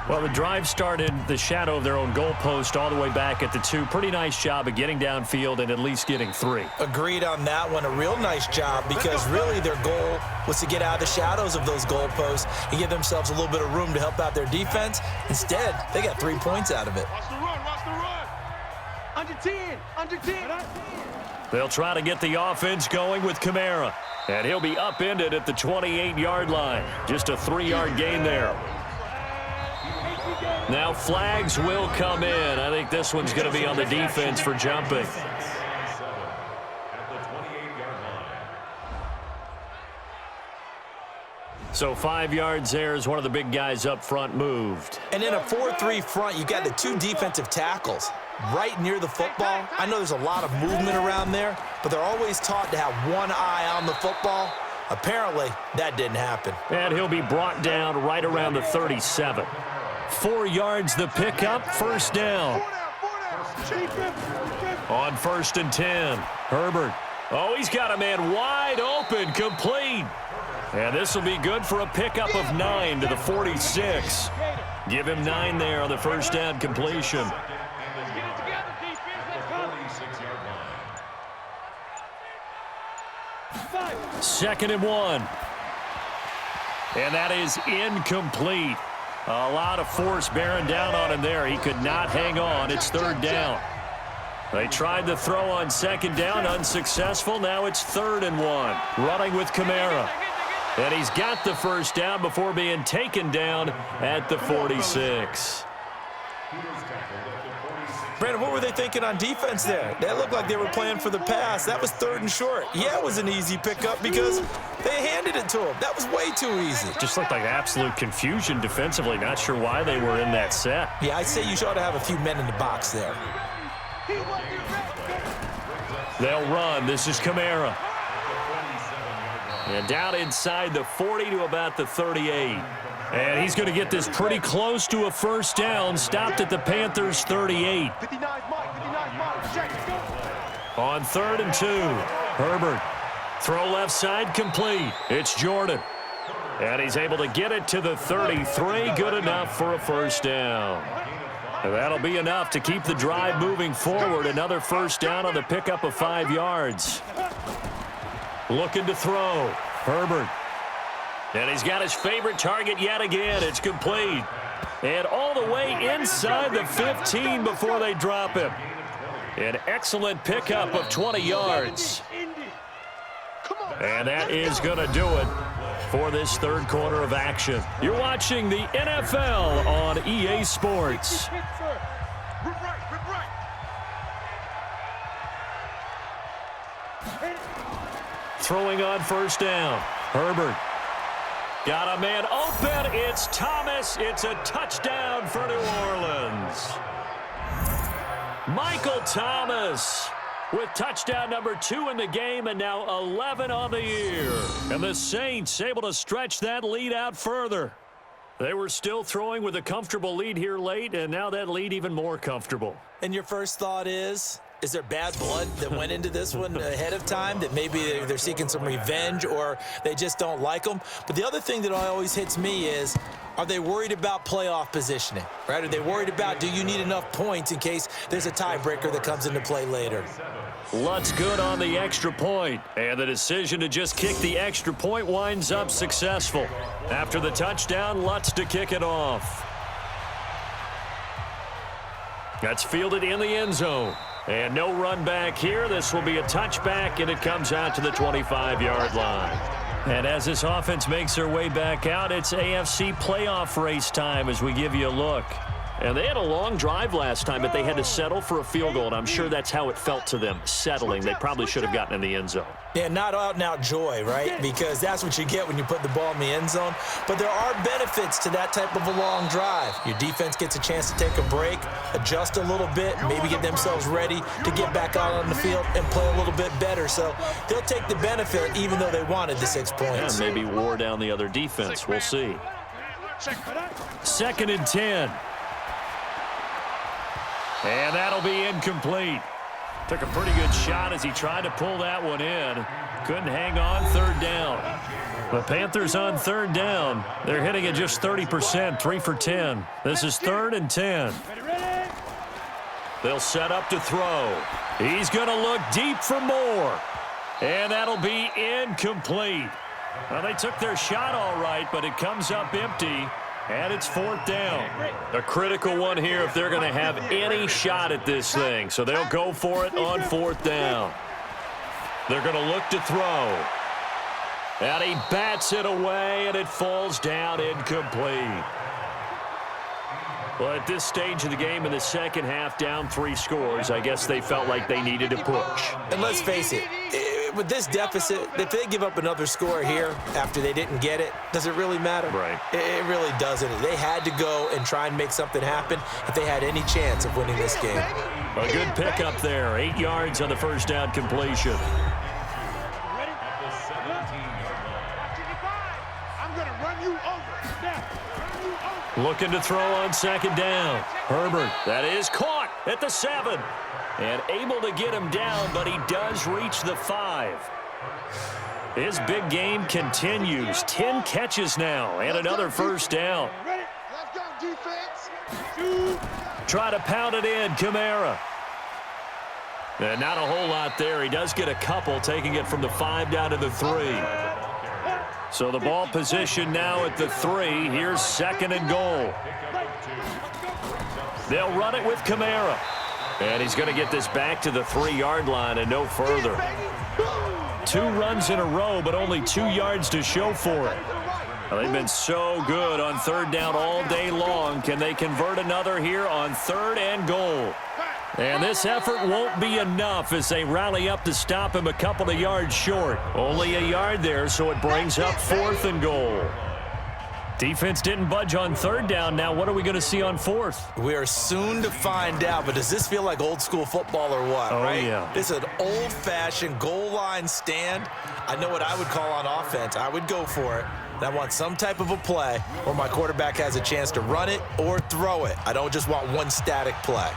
Well, the drive started the shadow of their own goalpost all the way back at the 2. Pretty nice job of getting downfield and at least getting 3. Agreed on that one. A real nice job because really their goal was to get out of the shadows of those goalposts and give themselves a little bit of room to help out their defense. Instead, they got 3 points out of it. Watch the run, watch the run. Under 10, under 10. They'll try to get the offense going with Kamara. And he'll be upended at the 28-yard line. Just a 3-yard gain there. Now flags will come in. I think this one's going to be on the defense for jumping. So 5 yards there as one of the big guys up front moved. And in a 4-3 front, you got the 2 defensive tackles right near the football. I know there's a lot of movement around there, but they're always taught to have one eye on the football. Apparently, that didn't happen. And he'll be brought down right around the 37. 4 yards the pickup, 1st down. On 1st and 10, Herbert. Oh, he's got a man wide open, complete. And this will be good for a pickup of 9 to the 46. Give him 9 there on the 1st down completion. 2nd and 1. And that is incomplete. A lot of force bearing down on him there. He could not hang on. It's 3rd down. They tried to throw on 2nd down, unsuccessful. Now it's 3rd and 1. Running with Kamara. And he's got the 1st down before being taken down at the 46. Brandon, what were they thinking on defense there? That looked like they were playing for the pass. That was 3rd and short. Yeah, it was an easy pickup because they handed it to him. That was way too easy. Just looked like absolute confusion defensively. Not sure why they were in that set. Yeah, I'd say you ought to have a few men in the box there. They'll run. This is Kamara. And down inside the 40 to about the 38. And he's going to get this pretty close to a 1st down. Stopped at the Panthers 38. On 3rd and 2, Herbert. Throw left side complete. It's Jordan. And he's able to get it to the 33. Good enough for a 1st down. And that'll be enough to keep the drive moving forward. Another 1st down on the pickup of 5 yards. Looking to throw. Herbert. And he's got his favorite target yet again. It's complete. And all the way inside the 15 before they drop him. An excellent pickup of 20 yards. And that is going to do it for this 3rd quarter of action. You're watching the NFL on EA Sports. Throwing on 1st down. Herbert. Got a man open. It's Thomas. It's a touchdown for New Orleans. Michael Thomas with touchdown number 2 in the game and now 11 on the year. And the Saints able to stretch that lead out further. They were still throwing with a comfortable lead here late, and now that lead even more comfortable. And your first thought is there bad blood that went into this one ahead of time, that maybe they're seeking some revenge or they just don't like them? But the other thing that always hits me is, are they worried about playoff positioning, right? Are they worried about, do you need enough points in case there's a tiebreaker that comes into play later? Lutz good on the extra point, and the decision to just kick the extra point winds up successful. After the touchdown, Lutz to kick it off. That's fielded in the end zone. And no run back here. This will be a touchback, and it comes out to the 25-yard line. And as this offense makes their way back out, it's AFC playoff race time as we give you a look. And they had a long drive last time, but they had to settle for a field goal, and I'm sure that's how it felt to them, settling. They probably should have gotten in the end zone. Yeah, not out-and-out joy, right? Because that's what you get when you put the ball in the end zone. But there are benefits to that type of a long drive. Your defense gets a chance to take a break, adjust a little bit, maybe get themselves ready to get back out on the field and play a little bit better. So they'll take the benefit even though they wanted the 6 points. Yeah, maybe wore down the other defense. We'll see. 2nd and 10. And that'll be incomplete. Took a pretty good shot as he tried to pull that one in. Couldn't hang on. 3rd down. The Panthers on 3rd down. They're hitting at just 30%, 3 for 10. This is 3rd and 10. They'll set up to throw. He's going to look deep for more. And that'll be incomplete. Well, they took their shot all right, but it comes up empty. And it's 4th down. A critical one here if they're going to have any shot at this thing. So they'll go for it on 4th down. They're going to look to throw. And he bats it away, and it falls down incomplete. Well, at this stage of the game in the second half, down 3 scores, I guess they felt like they needed to push. And let's face it, with this deficit, if they give up another score here after they didn't get it, does it really matter? Right. It really doesn't. They had to go and try and make something happen if they had any chance of winning this game. A good pickup there. 8 yards on the first down completion. I'm going to run you over. Looking to throw on 2nd down. Herbert, that is caught at the 7. And able to get him down, but he does reach the 5. His big game continues. 10 catches now and another first down. Let's go, defense. Try to pound it in, Kamara. And not a whole lot there. He does get a couple, taking it from the 5 down to the 3. So the ball position now at the 3. Here's 2nd and goal. They'll run it with Kamara. And he's going to get this back to the 3-yard line and no further. 2 runs in a row, but only 2 yards to show for it. Well, they've been so good on 3rd down all day long. Can they convert another here on 3rd and goal? And this effort won't be enough as they rally up to stop him a couple of yards short. Only a yard there, so it brings up 4th and goal. Defense didn't budge on 3rd down. Now what are we going to see on 4th? We are soon to find out, but does this feel like old school football or what, right? Yeah. This is an old-fashioned goal line stand. I know what I would call on offense. I would go for it. And I want some type of a play where my quarterback has a chance to run it or throw it. I don't just want one static play.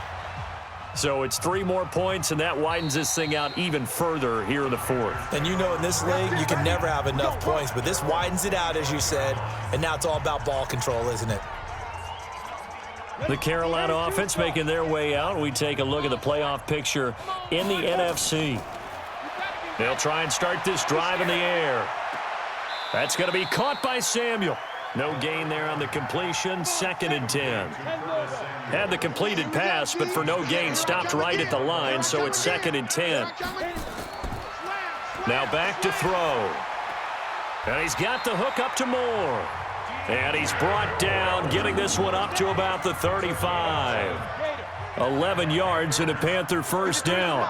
So it's 3 more points, and that widens this thing out even further here in the 4th. And you know in this league, you can never have enough points, but this widens it out, as you said, and now it's all about ball control, isn't it? The Carolina offense making their way out. We take a look at the playoff picture in the NFC. They'll try and start this drive in the air. That's going to be caught by Samuel. No gain there on the completion. 2nd and 10. Had the completed pass, but for no gain, stopped right at the line, so it's 2nd and 10. Now back to throw. And he's got the hook up to Moore. And he's brought down, getting this one up to about the 35. 11 yards and a Panther first down.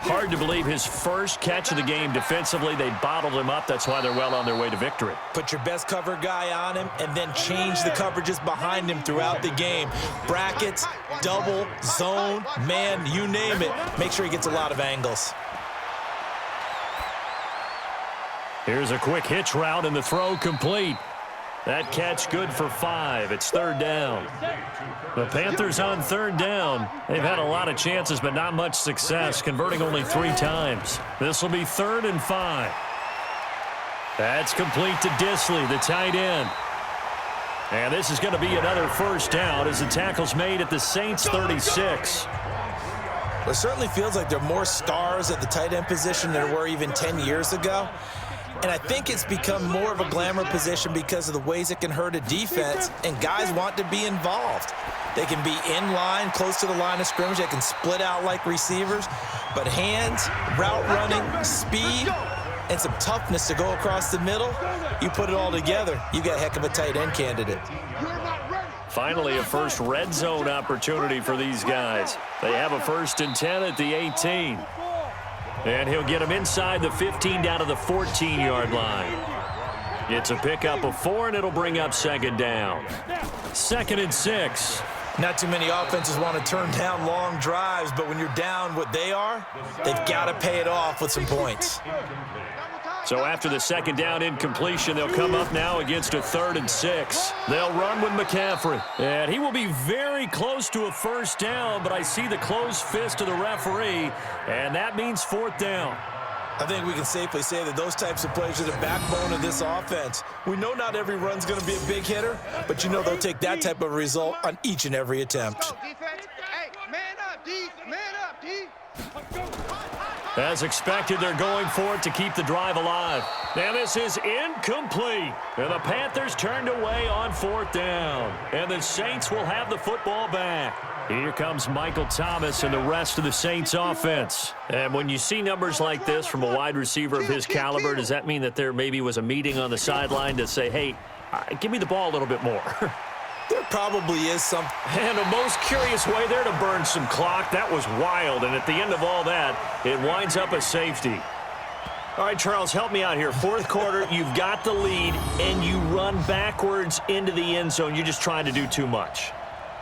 Hard to believe his first catch of the game defensively. They bottled him up. That's why they're well on their way to victory. Put your best cover guy on him and then change the coverages behind him throughout the game. Brackets, double, zone, man, you name it. Make sure he gets a lot of angles. Here's a quick hitch route and the throw complete. That catch good for 5. It's third down. The Panthers on third down. They've had a lot of chances, but not much success, converting only 3 times. This will be 3rd and 5. That's complete to Disley, the tight end. And this is going to be another first down as the tackle's made at the Saints' 36. It certainly feels like there are more stars at the tight end position than there were even 10 years ago. And I think it's become more of a glamour position because of the ways it can hurt a defense, and guys want to be involved. They can be in line, close to the line of scrimmage. They can split out like receivers. But hands, route running, speed, and some toughness to go across the middle, you put it all together, you got a heck of a tight end candidate. Finally, a first red zone opportunity for these guys. They have a 1st and 10 at the 18. And he'll get him inside the 15 down to the 14-yard line. It's a pickup of 4, and it'll bring up 2nd down. 2nd and 6. Not too many offenses want to turn down long drives, but when you're down what they are, they've got to pay it off with some points. So after the 2nd down incompletion, they'll come up now against a 3rd and 6. They'll run with McCaffrey. And he will be very close to a first down, but I see the closed fist of the referee, and that means 4th down. I think we can safely say that those types of plays are the backbone of this offense. We know not every run's going to be a big hitter, but you know they'll take that type of result on each and every attempt. As expected, they're going for it to keep the drive alive. And this is incomplete. And the Panthers turned away on 4th down. And the Saints will have the football back. Here comes Michael Thomas and the rest of the Saints offense. And when you see numbers like this from a wide receiver of his caliber, does that mean that there maybe was a meeting on the sideline to say, hey, give me the ball a little bit more? There probably is some. And a most curious way there to burn some clock. That was wild. And at the end of all that, it winds up a safety. All right, Charles, help me out here. 4th quarter, you've got the lead, and you run backwards into the end zone. You're just trying to do too much.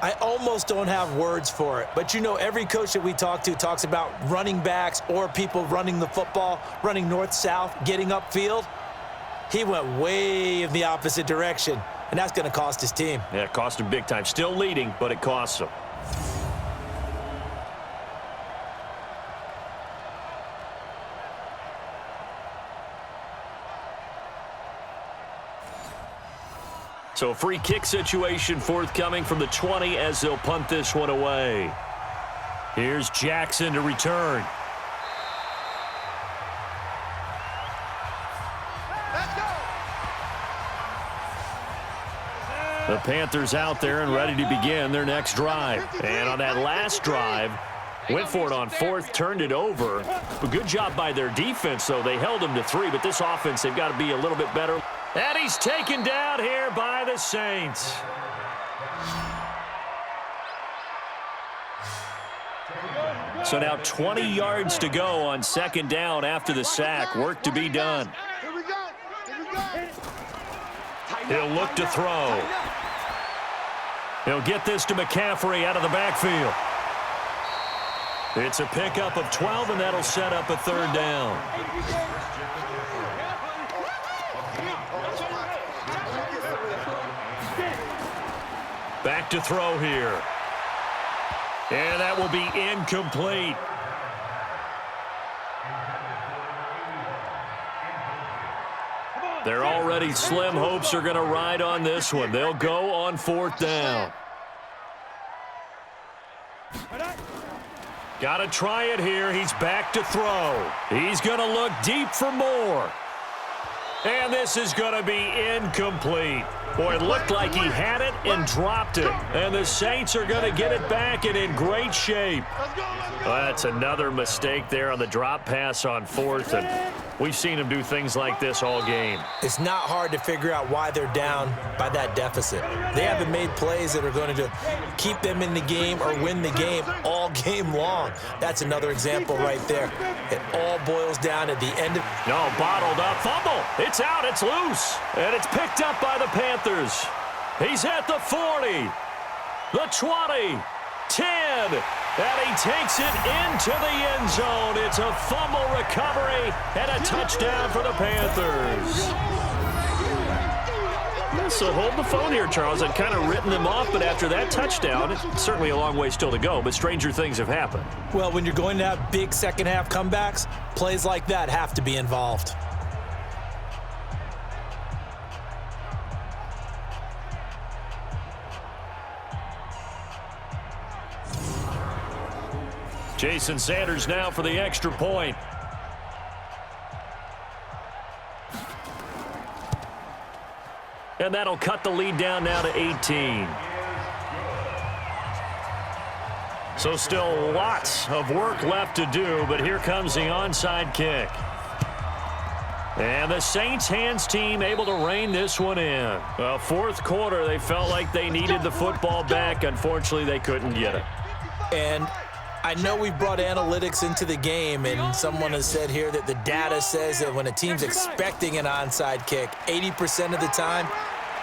I almost don't have words for it. But, you know, every coach that we talk to talks about running backs or people running the football, running north-south, getting upfield. He went way in the opposite direction. And that's going to cost his team. Yeah, it cost him big time. Still leading, but it costs him. So a free kick situation forthcoming from the 20 as they'll punt this one away. Here's Jackson to return. The Panthers out there and ready to begin their next drive. And on that last drive, went for it on 4th, turned it over. A good job by their defense, though. They held them to 3, but this offense, they've got to be a little bit better. And he's taken down here by the Saints. So now 20 yards to go on 2nd down after the sack. Work to be done. He'll look to throw. He'll get this to McCaffrey out of the backfield. It's a pickup of 12, and that'll set up a 3rd down. Back to throw here. And that will be incomplete. Their already slim hopes are going to ride on this one. They'll go on 4th down. Got to try it here. He's back to throw. He's going to look deep for more. And this is going to be incomplete. Boy, it looked like he had it and dropped it. And the Saints are going to get it back and in great shape. Well, that's another mistake there on the drop pass on 4th. And We've seen him do things like this all game. It's not hard to figure out why they're down by that deficit. They haven't made plays that are going to keep them in the game or win the game all game long. That's another example right there. It all boils down at the end of... No, bottled up. Fumble. It's out. It's loose. And it's picked up by the Panthers. He's at the 40, the 20, 10. And he takes it into the end zone. It's a fumble recovery and a touchdown for the Panthers. So hold the phone here, Charles. I'd kind of written them off, but after that touchdown, it's certainly a long way still to go, but stranger things have happened. Well, when you're going to have big second-half comebacks, plays like that have to be involved. Jason Sanders now for the extra point. And that'll cut the lead down now to 18. So still lots of work left to do, but here comes the onside kick. And the Saints hands team able to rein this one in. Well, fourth quarter, they felt like they needed the football back. Unfortunately, they couldn't get it. And I know we brought analytics into the game, and someone has said here that the data says that when a team's expecting an onside kick, 80% of the time,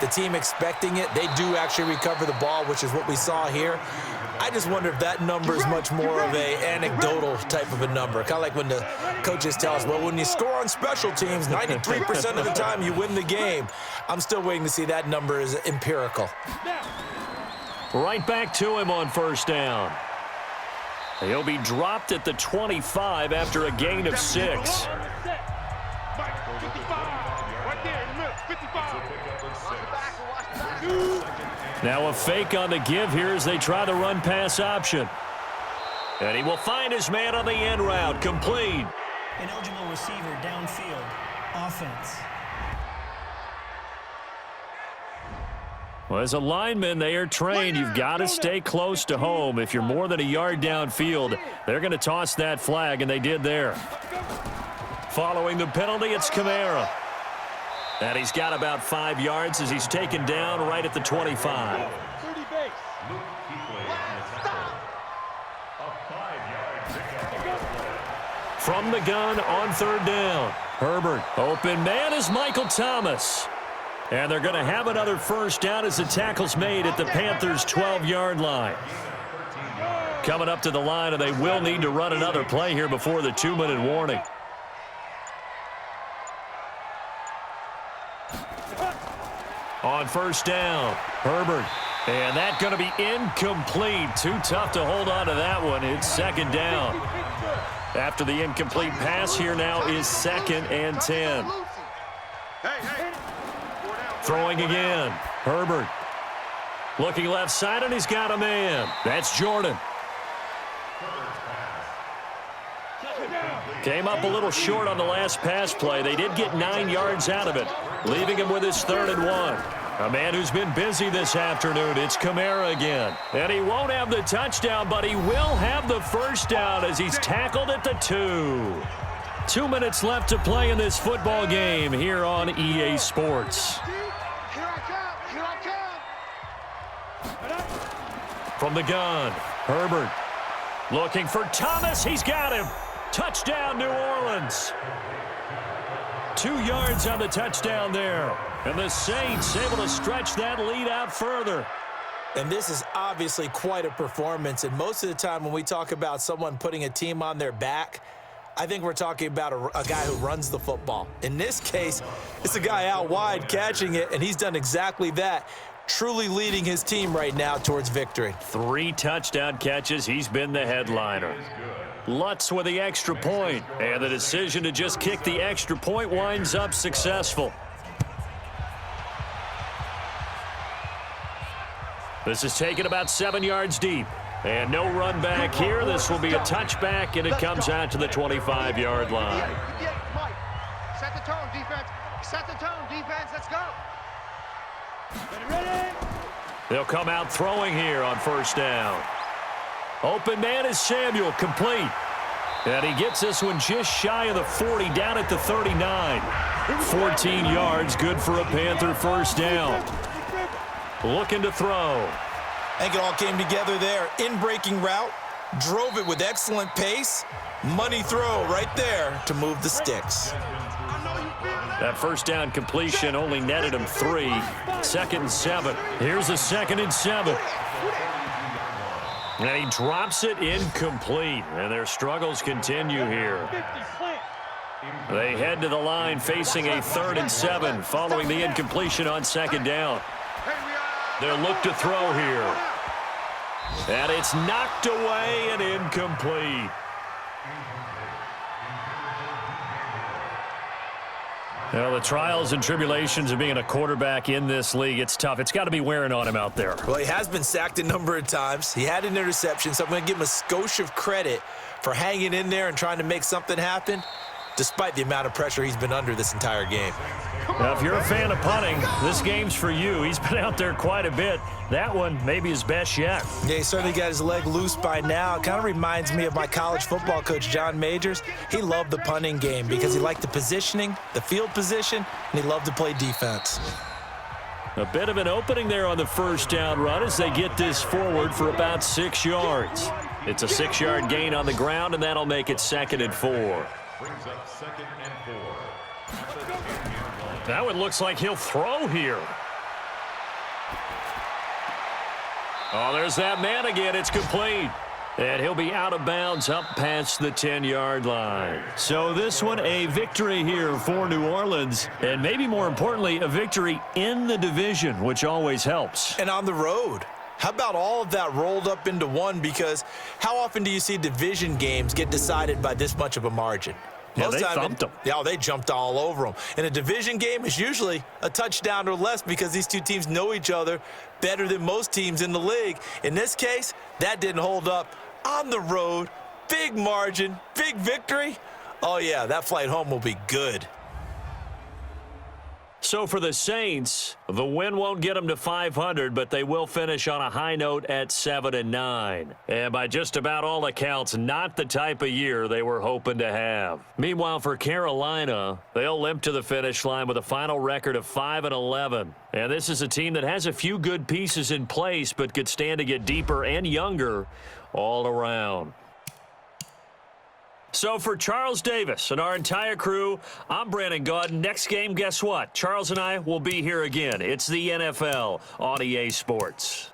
the team expecting it, they do actually recover the ball, which is what we saw here. I just wonder if that number is much more of a anecdotal type of a number. Kind of like when the coaches tell us, well, when you score on special teams, 93% of the time you win the game. I'm still waiting to see that number is empirical. Right back to him on first down. He'll be dropped at the 25 after a gain of 6. Now a fake on the give here as they try the run-pass option. And he will find his man on the end route. Complete. An eligible receiver downfield. Offense. Well, as a lineman, they are trained. You've got to stay close to home. If you're more than a yard downfield, they're going to toss that flag, and they did there. Following the penalty, it's Kamara. And he's got about 5 yards as he's taken down right at the 25. From the gun on third down. Herbert. Open man is Michael Thomas. And they're going to have another first down as the tackle's made at the Panthers' 12-yard line. Coming up to the line, and they will need to run another play here before the 2-minute warning. On first down, Herbert. And that's going to be incomplete. Too tough to hold on to that one. It's second down. After the incomplete pass, here now is 2nd and 10. Throwing again. Herbert. Looking left side, and he's got a man. That's Jordan. Came up a little short on the last pass play. They did get 9 yards out of it, leaving him with his 3rd and 1. A man who's been busy this afternoon. It's Kamara again. And he won't have the touchdown, but he will have the first down as he's tackled at the 2. 2 minutes left to play in this football game here on EA Sports. From the gun, Herbert looking for Thomas. He's got him. Touchdown, New Orleans. 2 yards on the touchdown there. And the Saints able to stretch that lead out further. And this is obviously quite a performance. And most of the time when we talk about someone putting a team on their back, I think we're talking about a guy who runs the football. In this case, it's a guy out wide catching it, and he's done exactly that. Truly leading his team right now towards victory. 3 touchdown catches. He's been the headliner. Lutz with the extra point, and the decision to just kick the extra point winds up successful. This is taken about 7 yards deep, and no run back here. This will be a touchback, and it comes out to the 25-yard line. Set the tone, defense. Set the tone, defense. Let's go. They'll come out throwing here on first down. Open man is Samuel, complete. And he gets this one just shy of the 40, down at the 39. 14 yards, good for a Panther first down. Looking to throw. I think it all came together there. In-breaking route, drove it with excellent pace. Money throw right there to move the sticks. That first down completion only netted him 3. 2nd and 7. Here's a 2nd and 7. And he drops it incomplete. And their struggles continue here. They head to the line facing a 3rd and 7 following the incompletion on 2nd down. They'll look to throw here. And it's knocked away and incomplete. Well, the trials and tribulations of being a quarterback in this league, it's tough. It's got to be wearing on him out there. Well, he has been sacked a number of times. He had an interception, so I'm going to give him a skosh of credit for hanging in there and trying to make something happen, despite the amount of pressure he's been under this entire game. Now, if you're a fan of punting, this game's for you. He's been out there quite a bit. That one, maybe his best yet. Yeah, he certainly got his leg loose by now. It kind of reminds me of my college football coach, John Majors. He loved the punting game because he liked the positioning, the field position, and he loved to play defense. A bit of an opening there on the first down run as they get this forward for about 6 yards. It's a 6-yard gain on the ground, and that'll make it 2nd and 4. Brings up 2nd and 4. That one looks like he'll throw here. Oh, there's that man again. It's complete. And he'll be out of bounds up past the 10-yard line. So this one, a victory here for New Orleans. And maybe more importantly, a victory in the division, which always helps. And on the road. How about all of that rolled up into one? Because how often do you see division games get decided by this much of a margin? Yeah, they thumped them. Yeah, they jumped all over them. And a division game is usually a touchdown or less because these two teams know each other better than most teams in the league. In this case, that didn't hold up. On the road, big margin, big victory. Oh, yeah, that flight home will be good. So for the Saints, the win won't get them to 500, but they will finish on a high note at 7-9. And by just about all accounts, not the type of year they were hoping to have. Meanwhile, for Carolina, they'll limp to the finish line with a final record of 5-11. And this is a team that has a few good pieces in place, but could stand to get deeper and younger all around. So for Charles Davis and our entire crew, I'm Brandon Gaudin. Next game, guess what? Charles and I will be here again. It's the NFL on EA Sports.